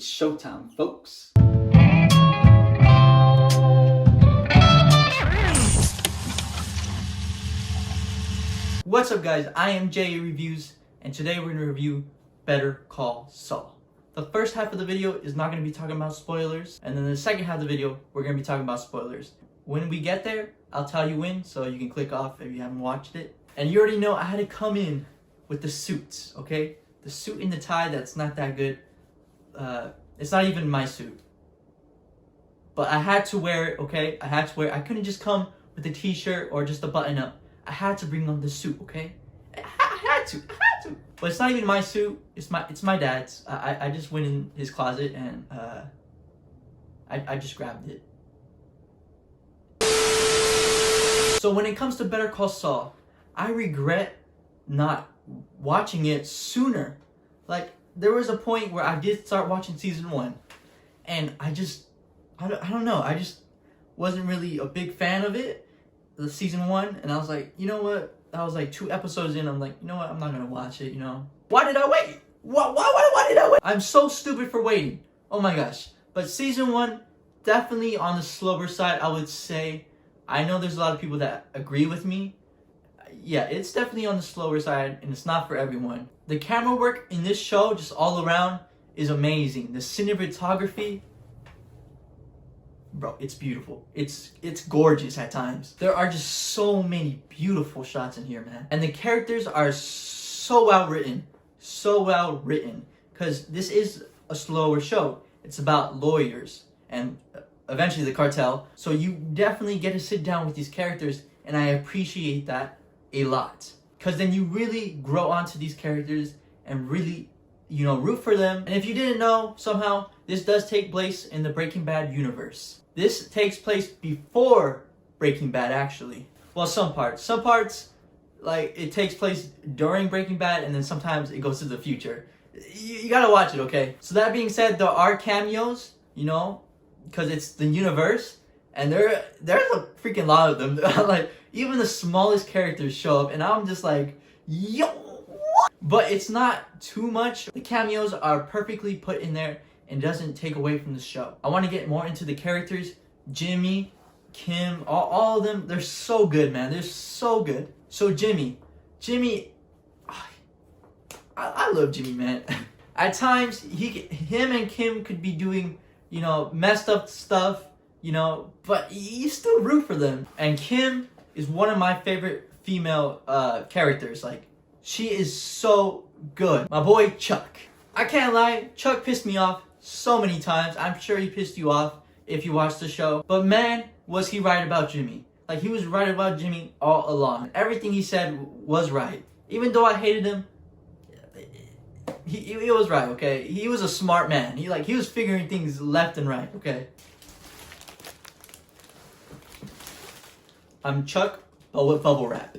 It's showtime, folks. What's up, guys? I am J Reviews, and today we're going to review Better Call Saul. The first half of the video is not going to be talking about spoilers, and then the second half of the video, we're going to be talking about spoilers. When we get there, I'll tell you when, so you can click off if you haven't watched it. And you already know I had to come in with the suits, okay? The suit and the tie, that's not that good. It's not even my suit. But I had to wear it, okay? I couldn't just come with a t-shirt or just a button-up. I had to bring on the suit, okay? I had to. But it's not even my suit. It's my dad's. I just went in his closet and I just grabbed it. So when it comes to Better Call Saul, I regret not watching it sooner. Like, there was a point where I did start watching season 1, and I don't know, I just wasn't really a big fan of it, the season 1, and I was like, you know what, I was like 2 episodes in, I'm like, you know what, I'm not gonna watch it, you know. Why did I wait? Why did I wait? I'm so stupid for waiting. Oh my gosh. But season 1, definitely on the slower side, I would say. I know there's a lot of people that agree with me. Yeah, it's definitely on the slower side, and it's not for everyone. The camera work in this show, just all around, is amazing. The cinematography, bro, it's beautiful. It's gorgeous at times. There are just so many beautiful shots in here, man. And the characters are so well written. So well written. Because this is a slower show. It's about lawyers and eventually the cartel. So you definitely get to sit down with these characters, and I appreciate that a lot, because then you really grow onto these characters and really, you know, root for them. And if you didn't know, somehow this does take place in the Breaking Bad universe. This takes place before Breaking Bad, actually. Well, some parts, like, it takes place during Breaking Bad, and then sometimes it goes to the future. You gotta watch it, okay? So that being said, there are cameos, you know, because it's the universe, and there's a freaking lot of them. Like, even the smallest characters show up, and I'm just like, yo, what? But it's not too much. The cameos are perfectly put in there and doesn't take away from the show. I want to get more into the characters. Jimmy, Kim, all of them, they're so good, man. They're so good. So Jimmy, I love Jimmy, man. At times, him and Kim could be doing, you know, messed up stuff, you know, but you still root for them. And Kim is one of my favorite female characters. Like, she is so good. My boy Chuck. I can't lie, Chuck pissed me off so many times. I'm sure he pissed you off if you watched the show. But man, was he right about Jimmy. Like, he was right about Jimmy all along. Everything he said was right. Even though I hated him, he was right, okay? He was a smart man. He was figuring things left and right, okay? I'm Chuck, but with bubble wrap.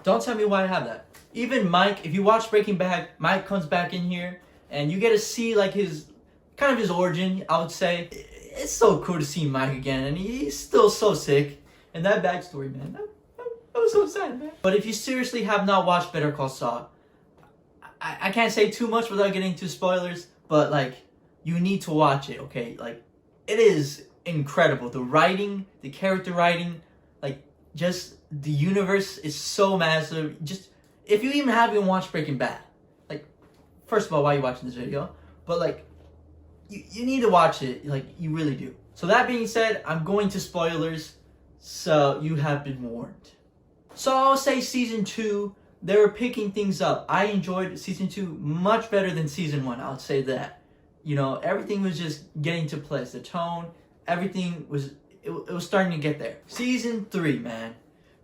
Don't tell me why I have that. Even Mike, if you watch Breaking Bad, Mike comes back in here, and you get to see, like, his origin, I would say. It's so cool to see Mike again, and he's still so sick. And that backstory, man, that was so sad, man. But if you seriously have not watched Better Call Saul, I can't say too much without getting into spoilers, but, like, you need to watch it, okay? Like, it is incredible. The writing, the character writing, like, just the universe is so massive. Just, if you even haven't watched Breaking Bad, like, first of all, why are you watching this video? But, like, you need to watch it. Like, you really do. So that being said, I'm going to spoilers, so you have been warned. So I'll say season 2, they were picking things up. I enjoyed season 2 much better than season 1. I'll say that. You know, everything was just getting to place. The tone, everything was, it was starting to get there. Season 3, man.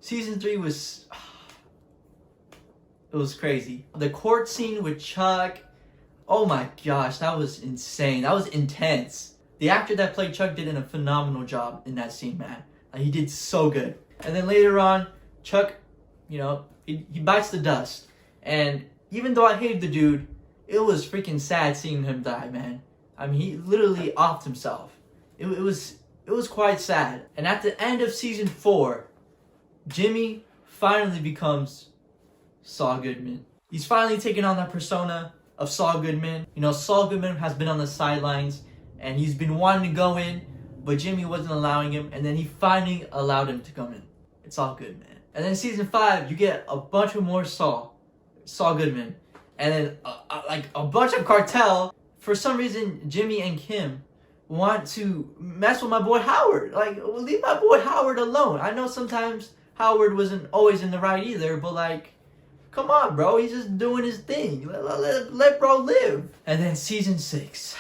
Season 3 was, it was crazy. The court scene with Chuck, oh my gosh, that was insane. That was intense. The actor that played Chuck did a phenomenal job in that scene, man. Like, he did so good. And then later on, Chuck, you know, he bites the dust. And even though I hated the dude, it was freaking sad seeing him die, man. I mean, he literally offed himself. it was quite sad. And at the end of season 4, Jimmy finally becomes Saul Goodman. He's finally taken on that persona of Saul Goodman. You know, Saul Goodman has been on the sidelines and he's been wanting to go in, but Jimmy wasn't allowing him, and then he finally allowed him to come in. It's all good, man. And then season 5, you get a bunch of more Saul Goodman, and then like a bunch of cartel. For some reason, Jimmy and Kim want to mess with my boy Howard. Like, leave my boy Howard alone. I know sometimes Howard wasn't always in the right either, but like, come on, bro. He's just doing his thing. Let bro live. And then season 6.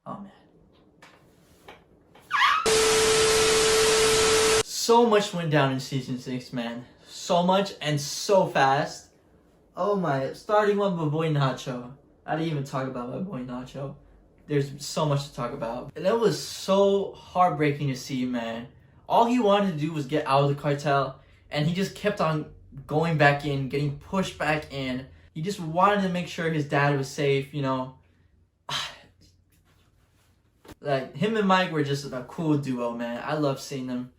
Oh, man. So much went down in season 6, man. So much and so fast. Oh my, starting with my boy Nacho. I didn't even talk about my boy Nacho. There's so much to talk about. And that was so heartbreaking to see, man. All he wanted to do was get out of the cartel, and he just kept on going back in, getting pushed back in. He just wanted to make sure his dad was safe, you know. Like, him and Mike were just a cool duo, man. I love seeing them.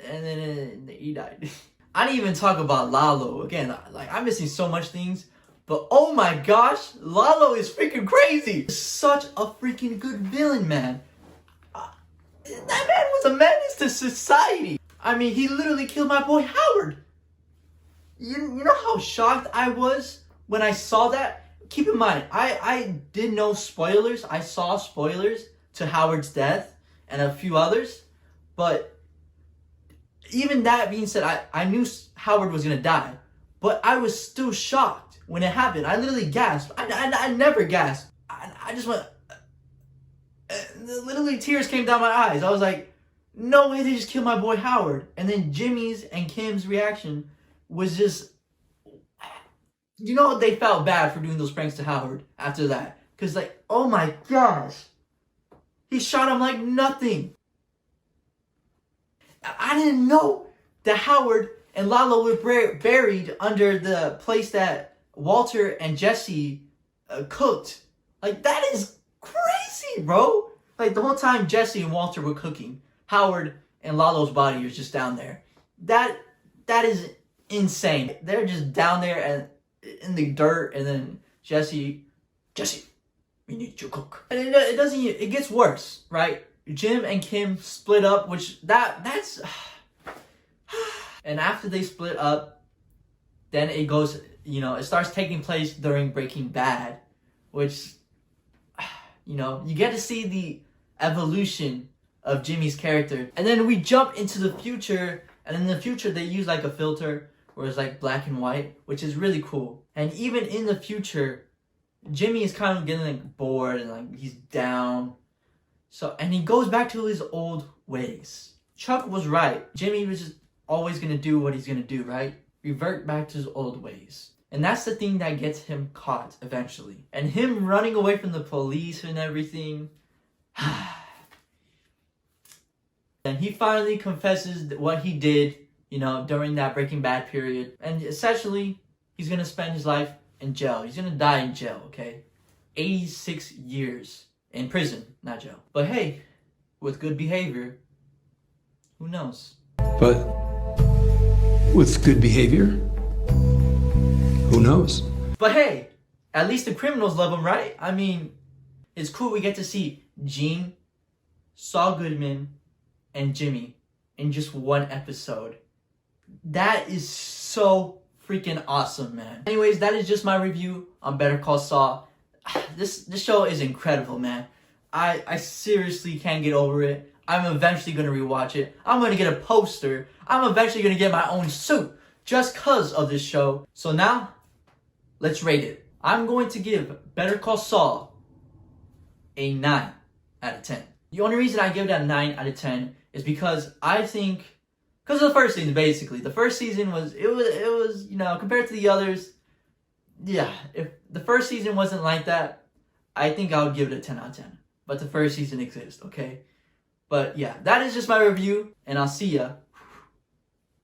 And then he died. I didn't even talk about Lalo. Again, like, I'm missing so much things. But oh my gosh, Lalo is freaking crazy. Such a freaking good villain, man. That man was a menace to society. I mean, he literally killed my boy Howard. You know how shocked I was when I saw that? Keep in mind, I did know spoilers. I saw spoilers to Howard's death and a few others. But even that being said, I knew Howard was going to die. But I was still shocked when it happened. I literally gasped. I never gasped. I just went... literally tears came down my eyes. I was like, no way they just killed my boy Howard. And then Jimmy's and Kim's reaction was just... You know, they felt bad for doing those pranks to Howard after that. Because, like, oh my gosh. He shot him like nothing. I didn't know that Howard and Lalo were buried under the place that Walter and Jesse cooked. Like, that is crazy, bro. Like, the whole time Jesse and Walter were cooking, Howard and Lalo's body was just down there. That is insane. They're just down there and in the dirt, and then Jesse, we need you to cook. And it gets worse, right? Jim and Kim split up, which that's and after they split up, then it goes, you know, it starts taking place during Breaking Bad, which, you know, you get to see the evolution of Jimmy's character. And then we jump into the future, and in the future they use like a filter where it's like black and white, which is really cool. And even in the future, Jimmy is kind of getting like bored and like he's down. So, and he goes back to his old ways. Chuck was right. Jimmy was just always going to do what he's going to do, right? Revert back to his old ways. And that's the thing that gets him caught eventually. And him running away from the police and everything. And he finally confesses what he did, you know, during that Breaking Bad period. And essentially, he's going to spend his life in jail. He's going to die in jail, okay? 86 years. In prison, not jail. But hey, with good behavior, who knows? But with good behavior, who knows? But hey, at least the criminals love him, right? I mean, it's cool we get to see Gene, Saul Goodman, and Jimmy in just one episode. That is so freaking awesome, man. Anyways, that is just my review on Better Call Saul. This show is incredible, man. I seriously can't get over it. I'm eventually going to rewatch it. I'm going to get a poster. I'm eventually going to get my own suit just because of this show. So now, let's rate it. I'm going to give Better Call Saul a 9 out of 10. The only reason I give it a 9 out of 10 is because I think, because of the first season, basically. The first season was, it was, you know, compared to the others, yeah, if the first season wasn't like that, I think I would give it a 10 out of 10. But the first season exists, okay? But yeah, that is just my review, and I'll see ya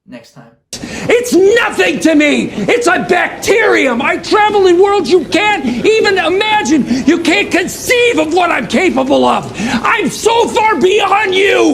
next time. It's nothing to me. It's a bacterium. I travel in worlds you can't even imagine. You can't conceive of what I'm capable of. I'm so far beyond you.